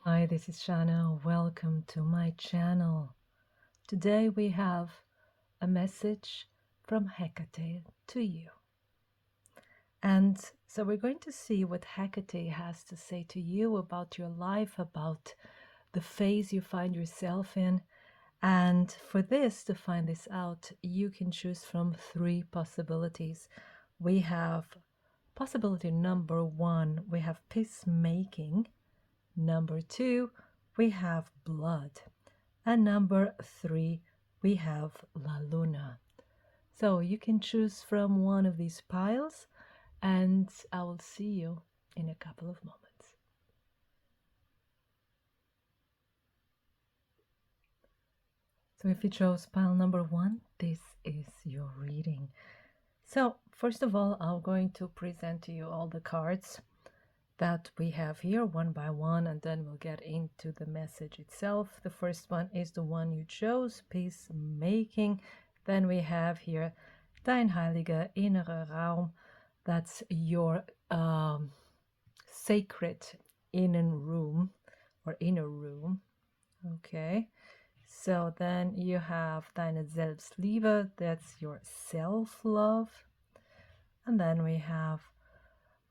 Hi, this is Shannah. Welcome to my channel. Today we have a message from Hekate to you. And so we're going to see what Hekate has to say to you about your life, about the phase you find yourself in. And for this, to find this out, you can choose from three possibilities. We have possibility number one, we have peacemaking. Number two, we have blood. And number three, we have La Luna. So you can choose from one of these piles, and I will see you in a couple of moments. So if you chose pile number one, this is your reading. So first of all, I'm going to present to you all the cards that we have here one by one, and then we'll get into the message itself. The first one is the one you chose, peacemaking. Then we have here dein heiliger innere Raum. That's your sacred inner room or inner room. Okay. So then you have deine Selbstliebe. That's your self-love. And then we have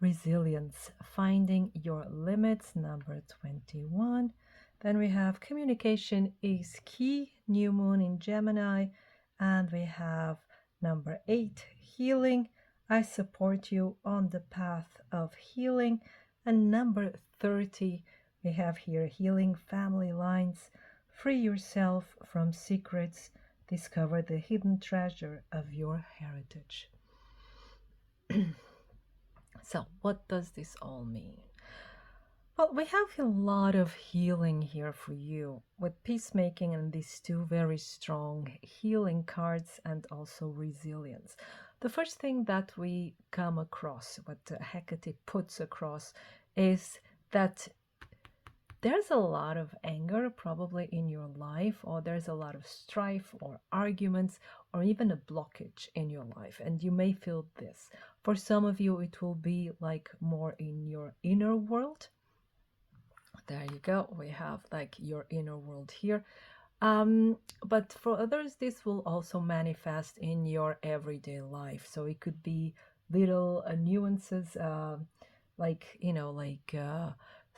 resilience, finding your limits, number 21. Then we have communication is key, new moon in Gemini. And we have number 8, healing. I support you on the path of healing. And number 30, we have here healing family lines. Free yourself from secrets. Discover the hidden treasure of your heritage. So, what does this all mean? Well, we have a lot of healing here for you with peacemaking and these two very strong healing cards and also resilience. The first thing that we come across, what Hekate puts across, is that there's a lot of anger probably in your life, or there's a lot of strife or arguments or even a blockage in your life, and you may feel this. For some of you, it will be like more in your inner world. There you go. We have like your inner world here. But for others, this will also manifest in your everyday life. So it could be little nuances, like,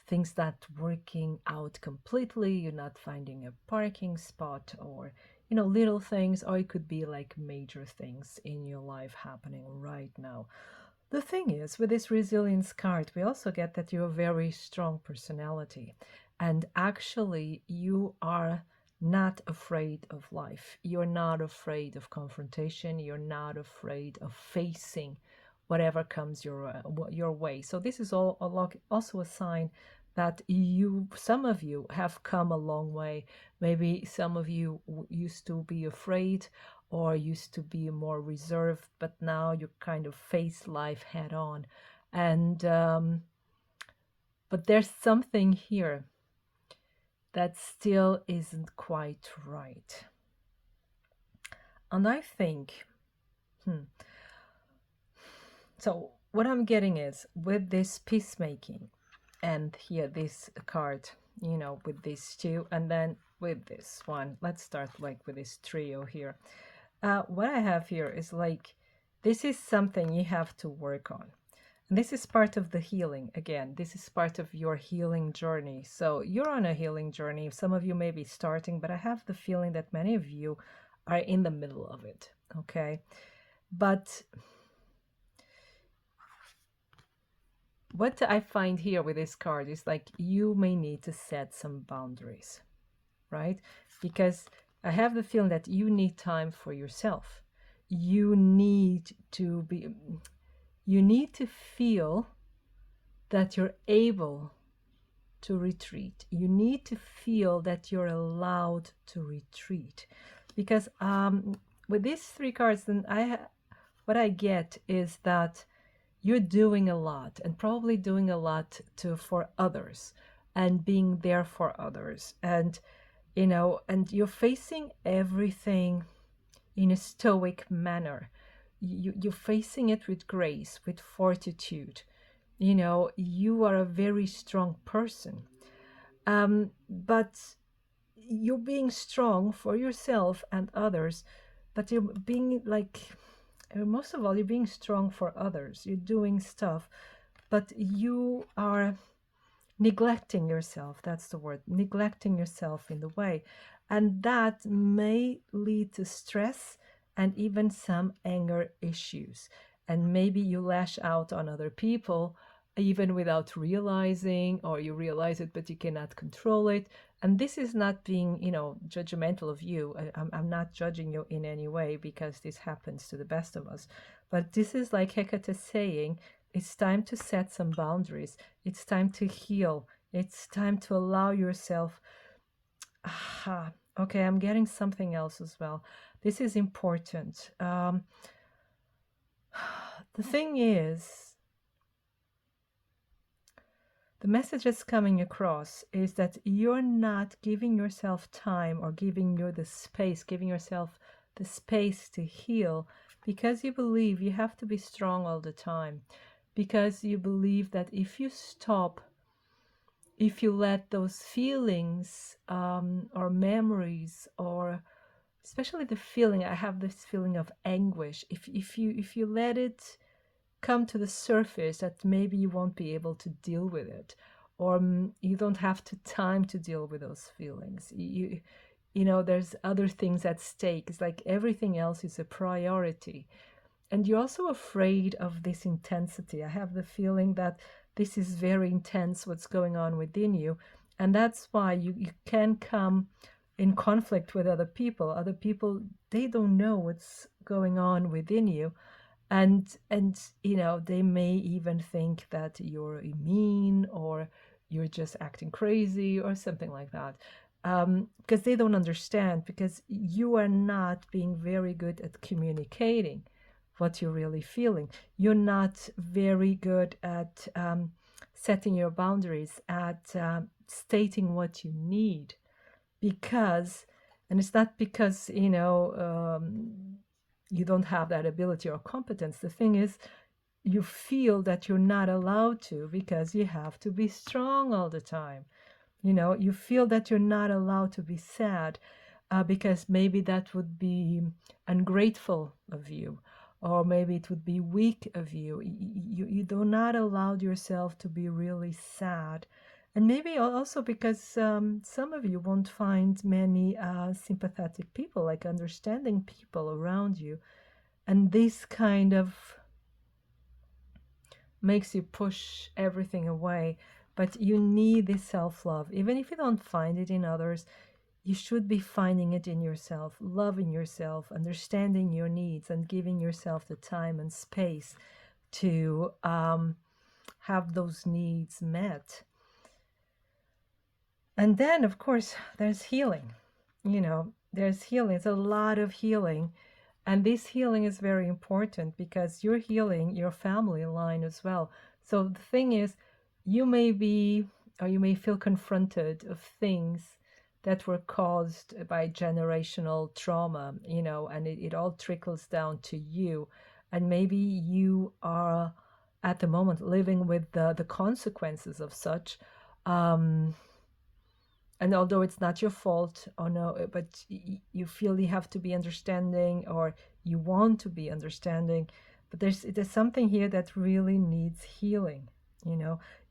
things that working out completely, you're not finding a parking spot, or little things, or it could be like major things in your life happening right now. The thing is, with this resilience card, we also get that you're a very strong personality, and actually you are not afraid of life. You're not afraid of confrontation. You're not afraid of facing whatever comes your way. So this is also a sign that some of you have come a long way. Maybe some of you used to be afraid or used to be more reserved, but now you kind of face life head on. And but there's something here that still isn't quite right. And I think, so what I'm getting is with this peacemaking, and here this card, with these two, and then with this one, let's start like with this trio here. What I have here is like, this is something you have to work on. And this is part of the healing. Again, this is part of your healing journey. So you're on a healing journey. Some of you may be starting, but I have the feeling that many of you are in the middle of it. Okay. But what I find here with this card is like, you may need to set some boundaries, right? Because I have the feeling that you need time for yourself. You need to feel that you're able to retreat. You need to feel that you're allowed to retreat. Because with these three cards, then what I get is that you're doing a lot, and probably doing a lot for others, and being there for others, and and you're facing everything in a stoic manner. You're facing it with grace, with fortitude. You are a very strong person. But you're being strong for yourself and others, but you're being like, most of all, you're being strong for others. You're doing stuff, but you are neglecting yourself. That's the word, neglecting yourself in the way. And that may lead to stress and even some anger issues. And maybe you lash out on other people even without realizing, or you realize it but you cannot control it. And this is not being, judgmental of you. I'm not judging you in any way, because this happens to the best of us. But this is like Hekate saying, it's time to set some boundaries. It's time to heal. It's time to allow yourself. Aha. Okay, I'm getting something else as well. This is important. The thing is, the message that's coming across is that you're not giving yourself time, or giving yourself the space to heal, because you believe you have to be strong all the time. Because you believe that if you let those feelings, or memories, or especially the feeling, I have this feeling of anguish, if you let it come to the surface, that maybe you won't be able to deal with it, or you don't have the time to deal with those feelings. There's other things at stake. It's like everything else is a priority. And you're also afraid of this intensity. I have the feeling that this is very intense, what's going on within you. And that's why you can come in conflict with other people. Other people, they don't know what's going on within you. And they may even think that you're mean, or you're just acting crazy, or something like that. Because they don't understand, because you are not being very good at communicating what you're really feeling. You're not very good at setting your boundaries, at stating what you need. Because, and it's not because, you don't have that ability or competence. The thing is, you feel that you're not allowed to, because you have to be strong all the time. You feel that you're not allowed to be sad, because maybe that would be ungrateful of you, or maybe it would be weak of you. You do not allow yourself to be really sad. And maybe also because some of you won't find many sympathetic people, like understanding people around you. And this kind of makes you push everything away. But you need this self-love. Even if you don't find it in others, you should be finding it in yourself, loving yourself, understanding your needs, and giving yourself the time and space to have those needs met. And then, of course, there's healing. There's healing. It's a lot of healing. And this healing is very important, because you're healing your family line as well. So the thing is, you may be, or you may feel confronted of things that were caused by generational trauma, and it all trickles down to you. And maybe you are at the moment living with the consequences of such. And although it's not your fault, or no, but you feel you have to be understanding, or you want to be understanding. But there's something here that really needs healing.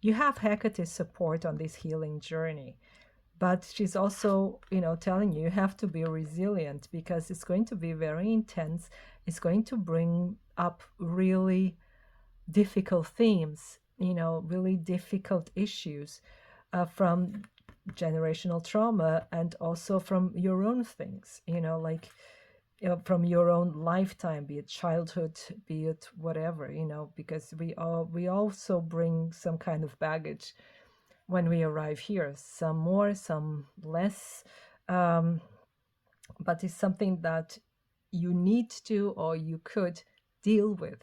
You have Hecate's support on this healing journey, but she's also, telling you have to be resilient, because it's going to be very intense. It's going to bring up really difficult themes, really difficult issues, from generational trauma, and also from your own things, like from your own lifetime, be it childhood, be it whatever, because we also bring some kind of baggage when we arrive here, some more, some less, but it's something that you need to, or you could deal with,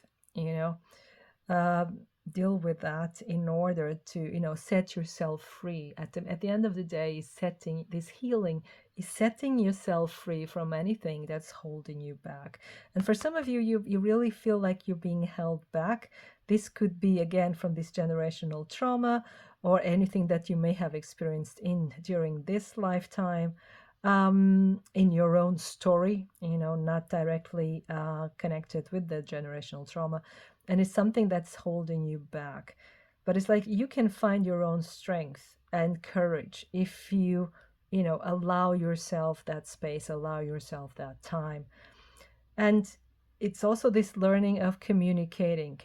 uh, deal with that in order to set yourself free. At the end of the day, setting this healing is setting yourself free from anything that's holding you back. And for some of you, you really feel like you're being held back. This could be, again, from this generational trauma or anything that you may have experienced during this lifetime, in your own story, not directly connected with the generational trauma. And it's something that's holding you back. But it's like you can find your own strength and courage if you allow yourself that space, allow yourself that time. And it's also this learning of communicating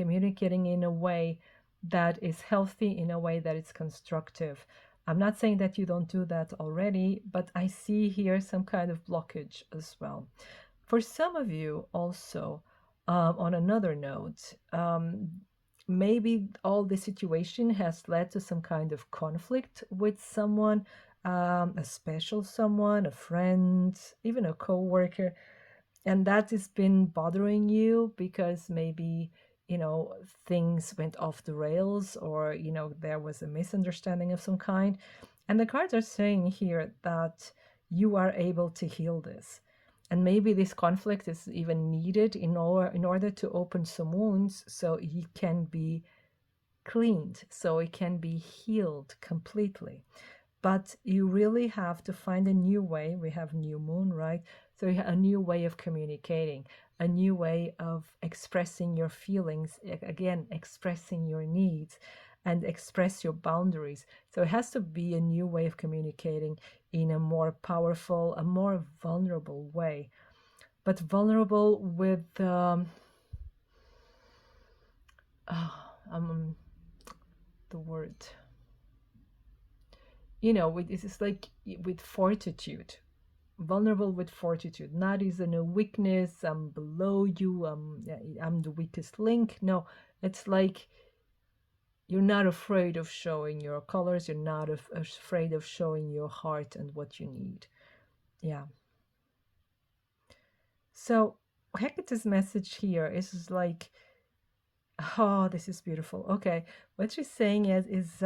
in a way that is healthy, in a way that is constructive. I'm not saying that you don't do that already, but I see here some kind of blockage as well. For some of you also, on another note, maybe all the situation has led to some kind of conflict with someone, a special someone, a friend, even a coworker, and that has been bothering you because maybe things went off the rails, or there was a misunderstanding of some kind. And the cards are saying here that you are able to heal this, and maybe this conflict is even needed in order to open some wounds so it can be cleaned, so it can be healed completely. But you really have to find a new way. We have new moon, right? So a new way of communicating, a new way of expressing your feelings, again, expressing your needs and express your boundaries. So it has to be a new way of communicating in a more powerful, a more vulnerable way. But vulnerable with the word, it's like with fortitude. Vulnerable with fortitude, not as in a weakness, I'm below you, I'm the weakest link. No, it's like you're not afraid of showing your colors, you're not afraid of showing your heart and what you need. Yeah. So Hecate's message here is like, oh, this is beautiful. Okay, what she's saying is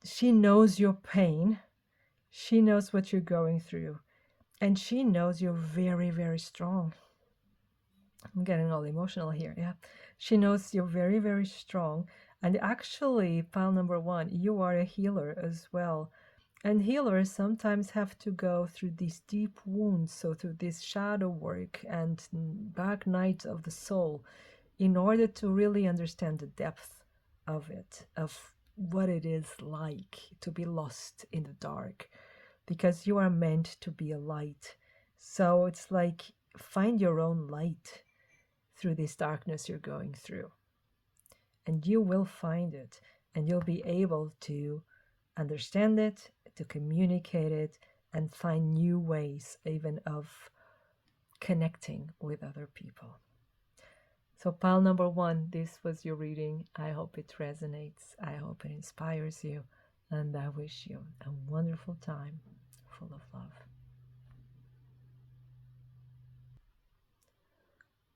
she knows your pain. She knows what you're going through, and she knows you're very, very strong. I'm getting all emotional here. Yeah. She knows you're very, very strong. And actually, pile number one, you are a healer as well. And healers sometimes have to go through these deep wounds, so through this shadow work and dark nights of the soul, in order to really understand the depth of it, of what it is like to be lost in the dark, because you are meant to be a light. So it's like, find your own light through this darkness you're going through, and you will find it, and you'll be able to understand it, to communicate it, and find new ways even of connecting with other people. So pile number one, this was your reading. I hope it resonates. I hope it inspires you. And I wish you a wonderful time full of love.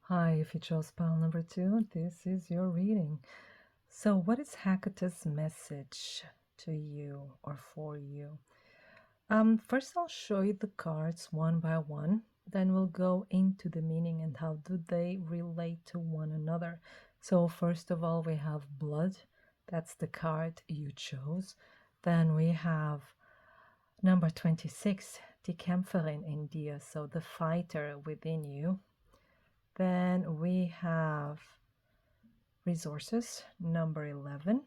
Hi, if you chose pile number two, this is your reading. So what is Hecate's message to you or for you? First I'll show you the cards one by one. Then we'll go into the meaning and how do they relate to one another. So first of all, we have blood. That's the card you chose. Then we have number 26, die Kämpferin in dir, so the fighter within you. Then we have resources, number 11.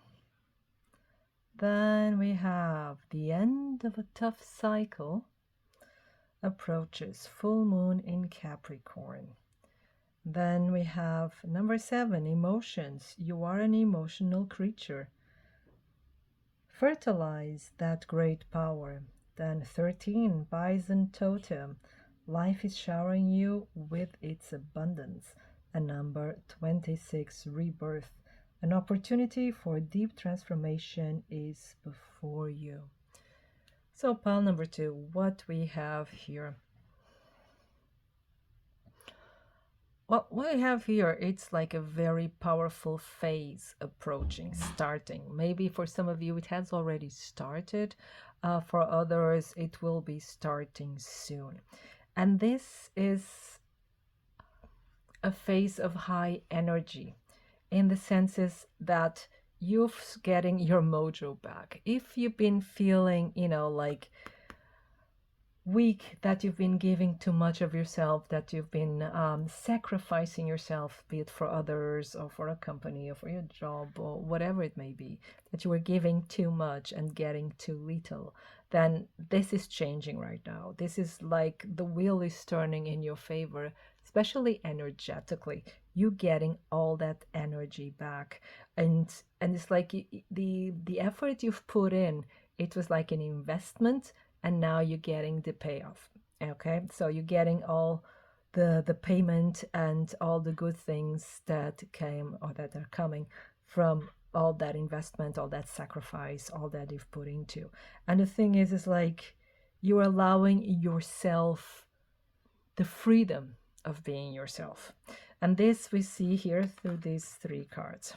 Then we have the end of a tough cycle approaches, full moon in Capricorn. Then we have number 7, emotions. You are an emotional creature. Fertilize that great power. Then 13, bison totem. Life is showering you with its abundance. And number 26, rebirth. An opportunity for deep transformation is before you. So pile number 2, what we have here. Well, what we have here, it's like a very powerful phase approaching, starting. Maybe for some of you it has already started. For others it will be starting soon. And this is a phase of high energy. in the senses that you're getting your mojo back. If you've been feeling, like weak, that you've been giving too much of yourself, that you've been sacrificing yourself, be it for others or for a company or for your job or whatever it may be, that you were giving too much and getting too little, then this is changing right now. This is like the wheel is turning in your favor, especially energetically. You getting all that energy back, and it's like the effort you've put in, it was like an investment, and now you're getting the payoff. Okay, so you're getting all the payment and all the good things that came or that are coming from all that investment, all that sacrifice, all that you've put into. And the thing is like you're allowing yourself the freedom of being yourself. And this we see here through these three cards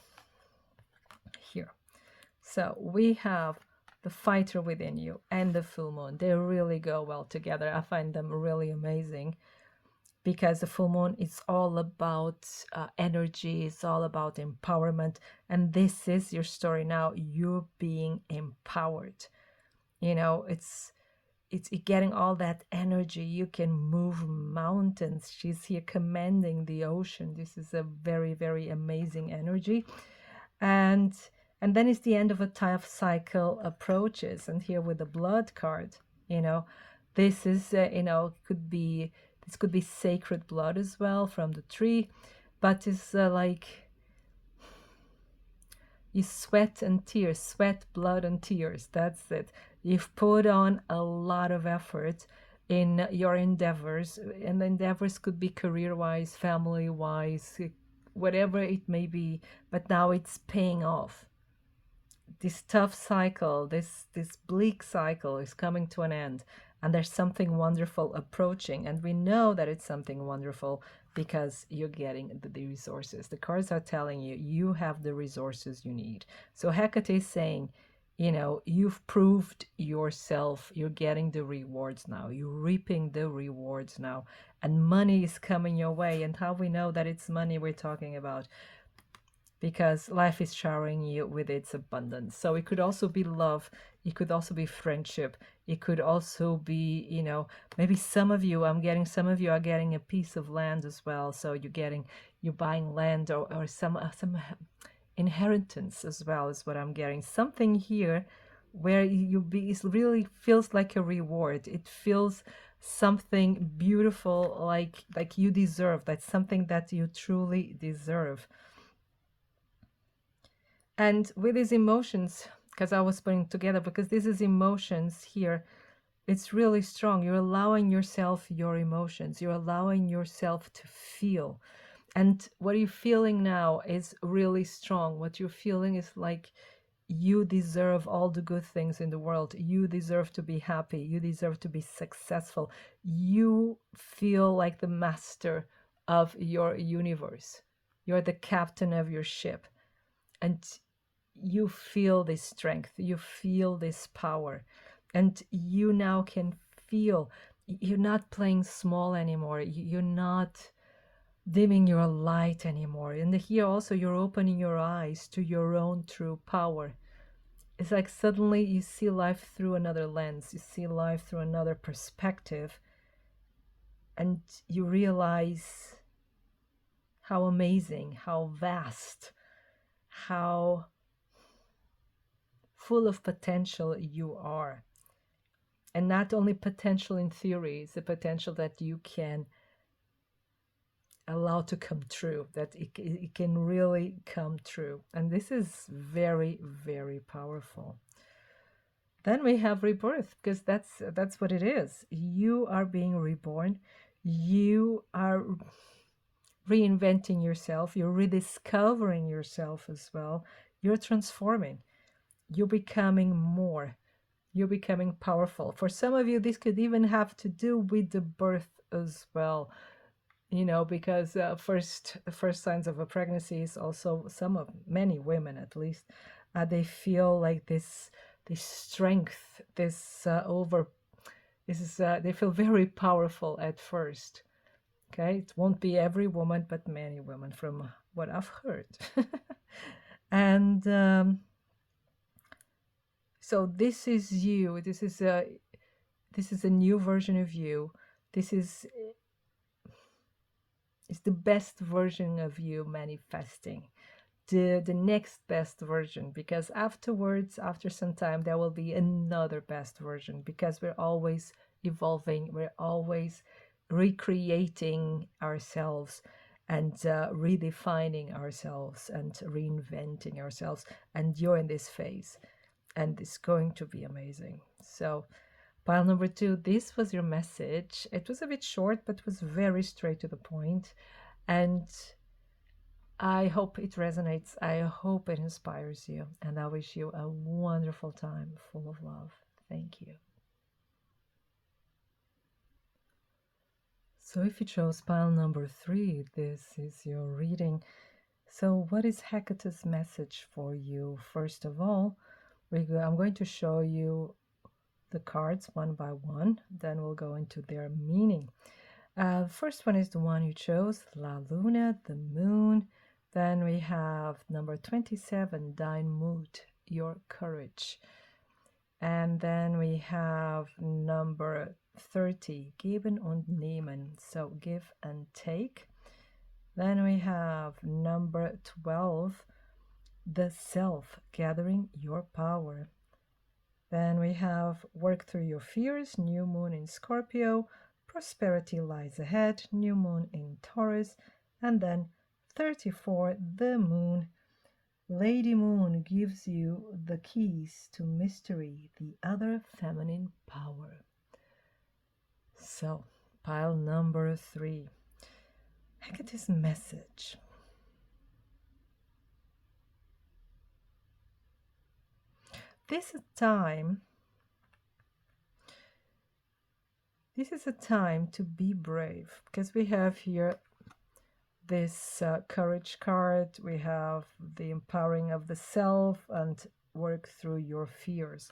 here. So we have the fighter within you and the full moon. They really go well together. I find them really amazing because the full moon is all about energy. It's all about empowerment. And this is your story now. You're being empowered. It's getting all that energy. You can move mountains. She's here commanding the ocean. This is a very, very amazing energy. And then it's the end of a tough cycle approaches. And here with the blood card, this is, this could be sacred blood as well from the tree, but it's like you sweat and tears, sweat, blood, and tears. That's it. You've put on a lot of effort in your endeavors, and the endeavors could be career-wise, family-wise, whatever it may be, but now it's paying off. This tough cycle, this bleak cycle is coming to an end, and there's something wonderful approaching, and we know that it's something wonderful because you're getting the resources. The cards are telling you you have the resources you need. So Hekate is saying, you've proved yourself. You're getting the rewards now. You're reaping the rewards now, and money is coming your way. And how we know that it's money we're talking about? Because life is showering you with its abundance. So it could also be love. It could also be friendship. It could also be, maybe some of you are getting a piece of land as well. So you're buying land or some inheritance as well is what I'm getting. Something here where it really feels like a reward. It feels something beautiful, like you deserve. That's something that you truly deserve. And with these emotions, because I was putting together, because this is emotions here, it's really strong. You're allowing yourself your emotions. You're allowing yourself to feel. And what you're feeling now is really strong. What you're feeling is like you deserve all the good things in the world. You deserve to be happy. You deserve to be successful. You feel like the master of your universe. You're the captain of your ship. And you feel this strength, you feel this power, and you now can feel you're not playing small anymore. You're not dimming your light anymore. And here also you're opening your eyes to your own true power. It's like suddenly you see life through another lens, you see life through another perspective, and you realize how amazing, how vast, how full of potential you are. And not only potential in theory, it's the potential that you can allow to come true, that it can really come true. And this is very, very powerful. Then we have rebirth, because that's what it is. You are being reborn. You are reinventing yourself. You're rediscovering yourself as well. You're transforming. You're becoming more. You're becoming powerful. For some of you, this could even have to do with the birth as well. Because first signs of a pregnancy is also many women at least, they feel like this strength, they feel very powerful at first. Okay, it won't be every woman, but many women from what I've heard. And so this is you. This is a new version of you. This is the best version of you manifesting. The next best version, because afterwards, after some time, there will be another best version, because we're always evolving, we're always recreating ourselves and redefining ourselves and reinventing ourselves. And you're in this phase, and it's going to be amazing. So pile number 2, this was your message. It was a bit short, but was very straight to the point. And I hope it resonates. I hope it inspires you. And I wish you a wonderful time full of love. Thank you. So if you chose pile number 3, this is your reading. So what is Hecate's message for you? First of all, I'm going to show you the cards one by one. Then we'll go into their meaning. First one is the one you chose, La Luna, the moon. Then we have number 27, Dein Mut, your courage. And then we have number 30, Geben und Nehmen, so give and take. Then we have number 12, the self, gathering your power. Then we have work through your fears, new moon in Scorpio, prosperity lies ahead, new moon in Taurus, and then 34, the moon. Lady Moon gives you the keys to mystery, the other feminine power. So, pile number 3. Hecate's message. This is a time to be brave, because we have here this courage card. We have the empowering of the self and work through your fears.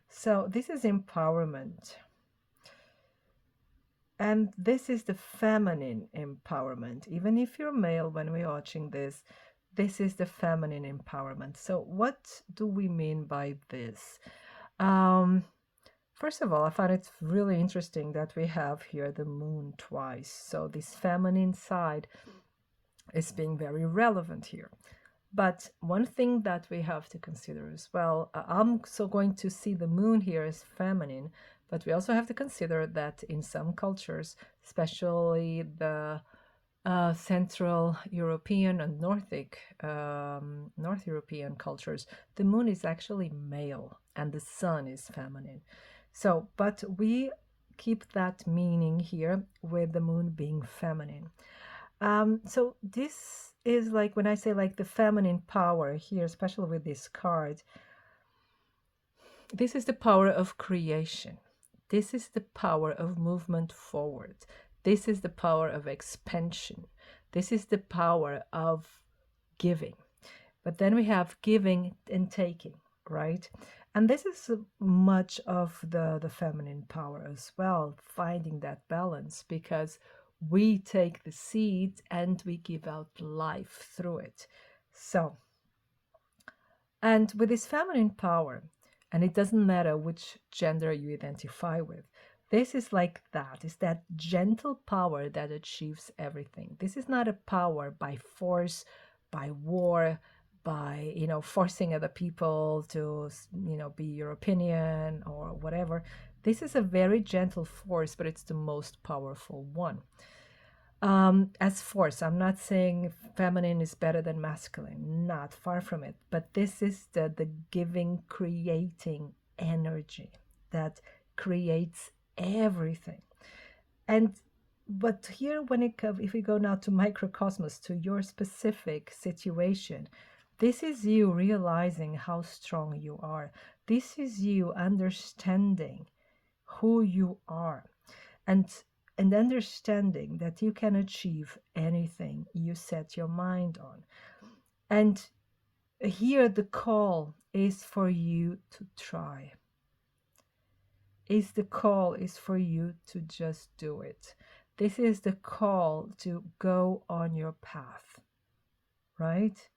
So this is empowerment. And this is the feminine empowerment. Even if you're male, when we're watching this is the feminine empowerment. So what do we mean by this? First of all, I find it really interesting that we have here the moon twice. So this feminine side is being very relevant here. But one thing that we have to consider as well, I'm so going to see the moon here as feminine, but we also have to consider that in some cultures, especially the Central European and North European cultures, the moon is actually male and the sun is feminine. So, but we keep that meaning here with the moon being feminine. So this is like, when I say like the feminine power here, especially with this card, this is the power of creation. This is the power of movement forward. This is the power of expansion. This is the power of giving. But then we have giving and taking, right? And this is much of the feminine power as well, finding that balance, because we take the seed and we give out life through it. So, and with this feminine power, and it doesn't matter which gender you identify with, this is like that. It's that gentle power that achieves everything. This is not a power by force, by war, by, forcing other people to, be your opinion or whatever. This is a very gentle force, but it's the most powerful one. As force, I'm not saying feminine is better than masculine, not far from it, but this is the giving, creating energy that creates everything. But here, if we go now to microcosmos, to your specific situation, this is you realizing how strong you are. This is you understanding who you are, and understanding that you can achieve anything you set your mind on. And here the call is for you to try. The call is for you to just do it. This is the call to go on your path, right?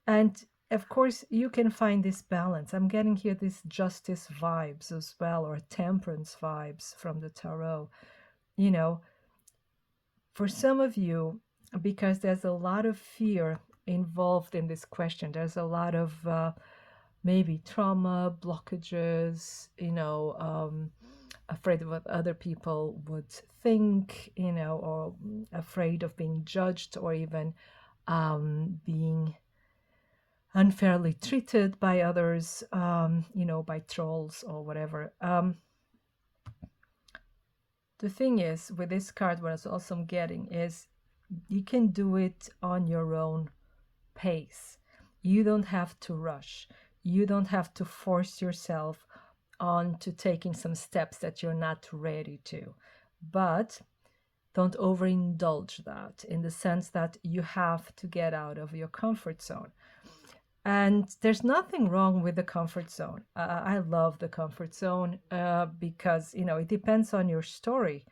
And of course, you can find this balance. I'm getting here this justice vibes as well, or temperance vibes from the tarot. You know, for some of you, because there's a lot of fear involved in this question, there's a lot of maybe trauma, blockages, afraid of what other people would think, or afraid of being judged, or even being unfairly treated by others, by trolls or whatever. The thing is, with this card, what also I'm getting is you can do it on your own pace. You don't have to rush. You don't have to force yourself on to taking some steps that you're not ready to. But don't overindulge that in the sense that you have to get out of your comfort zone. And there's nothing wrong with the comfort zone. I love the comfort zone because, it depends on your story.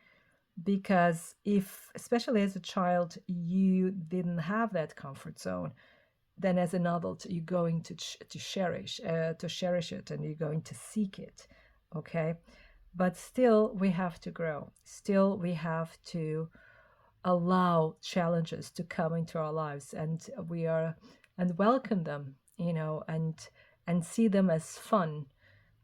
Because if, especially as a child, you didn't have that comfort zone, then as an adult, you're going to cherish it, and you're going to seek it. Okay. But still, we have to grow. Still, we have to allow challenges to come into our lives, and welcome them, and see them as fun.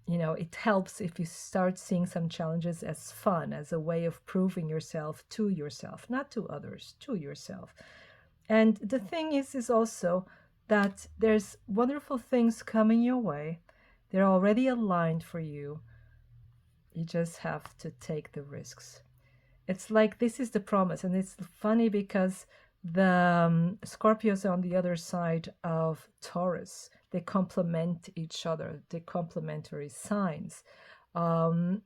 It helps if you start seeing some challenges as fun, as a way of proving yourself to yourself, not to others, to yourself. And the thing is also that there's wonderful things coming your way. They're already aligned for you. You just have to take the risks. It's like this is the promise. And it's funny because the Scorpios are on the other side of Taurus. They complement each other. They're complementary signs. And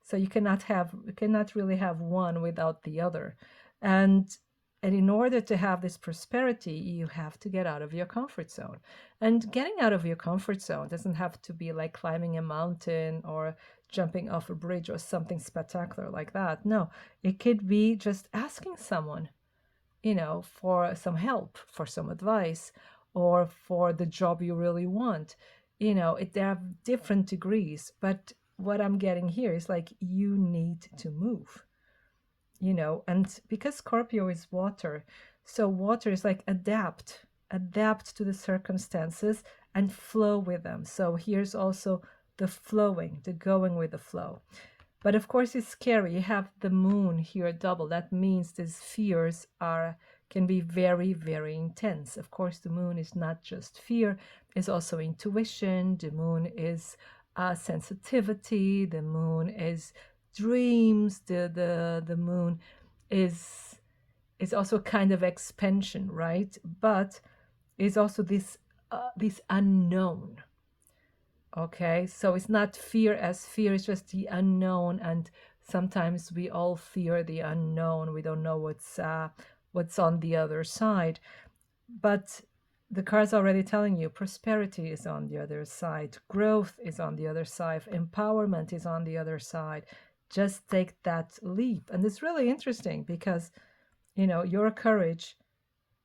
so you cannot really have one without the other. And in order to have this prosperity, you have to get out of your comfort zone. And getting out of your comfort zone doesn't have to be like climbing a mountain or jumping off a bridge or something spectacular like that. No, it could be just asking someone, for some help, for some advice, or for the job you really want. They have different degrees, but what I'm getting here is like you need to move. And because Scorpio is water, so water is like adapt to the circumstances and flow with them. So here's also the flowing, the going with the flow. But of course, it's scary. You have the moon here double. That means these fears can be very, very intense. Of course, the moon is not just fear, it's also intuition. The moon is sensitivity. The moon is dreams. The moon is also kind of expansion, right? But is also this unknown. Okay, so it's not fear as fear, it's just the unknown. And sometimes we all fear the unknown. We don't know what's on the other side. But the card's already telling you prosperity is on the other side, growth is on the other side, empowerment is on the other side. Just take that leap. And it's really interesting because your courage,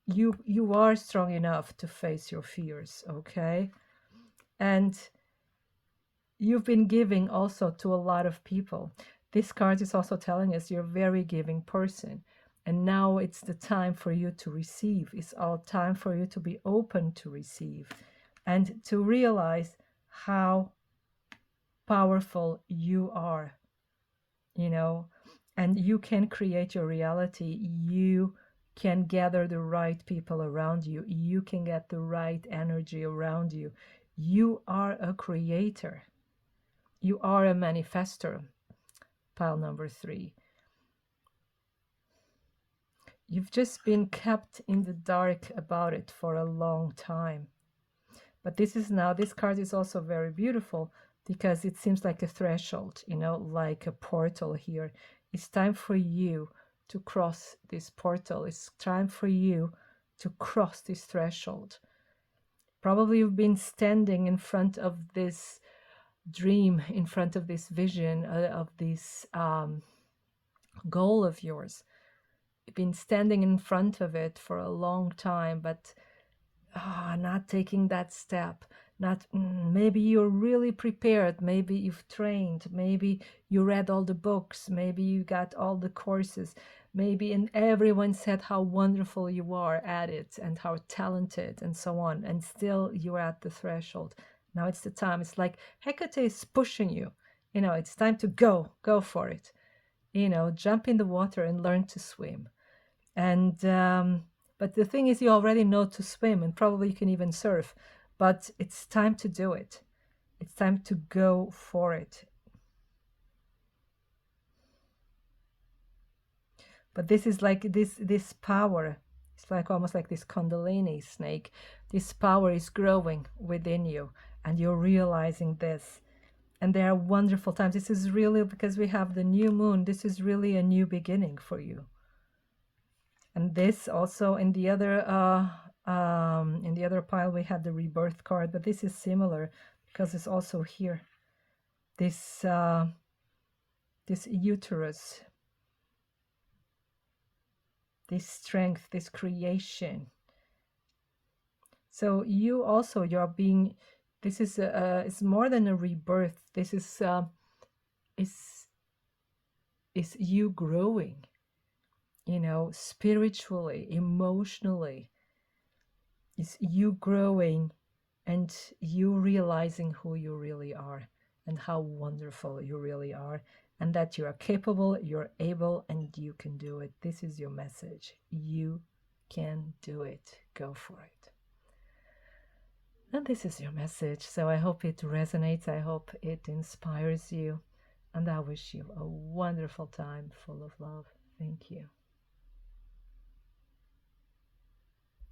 you are strong enough to face your fears. Okay, and you've been giving also to a lot of people. This card is also telling us you're a very giving person. And now it's the time for you to receive. It's all time for you to be open to receive and to realize how powerful you are, and you can create your reality. You can gather the right people around you. You can get the right energy around you. You are a creator. You are a manifestor. Pile number 3. You've just been kept in the dark about it for a long time. But this card is also very beautiful because it seems like a threshold, like a portal here. It's time for you to cross this portal. It's time for you to cross this threshold. Probably you've been standing in front of this dream, in front of this vision, of this goal of yours. been standing in front of it for a long time, but not taking that step. Not maybe you're really prepared, maybe you've trained, maybe you read all the books, maybe you got all the courses, maybe, and everyone said how wonderful you are at it and how talented and so on, and still you're at the threshold. Now it's the time. It's like Hekate is pushing you. It's time to go for it. Jump in the water and learn to swim. And but the thing is, you already know to swim, and probably you can even surf, but it's time to do it. It's time to go for it. But this is like this power. It's like almost like this Kundalini snake. This power is growing within you, and you're realizing this. And there are wonderful times. This is really, because we have the new moon, this is really a new beginning for you. And this also in the other pile we had the rebirth card, but this is similar because it's also here. This uterus, this strength, this creation. So you're being. This is it's more than a rebirth. This is you growing. Spiritually, emotionally. It's you growing and you realizing who you really are and how wonderful you really are, and that you are capable, you're able, and you can do it. This is your message. You can do it. Go for it. And this is your message. So I hope it resonates. I hope it inspires you. And I wish you a wonderful time full of love. Thank you.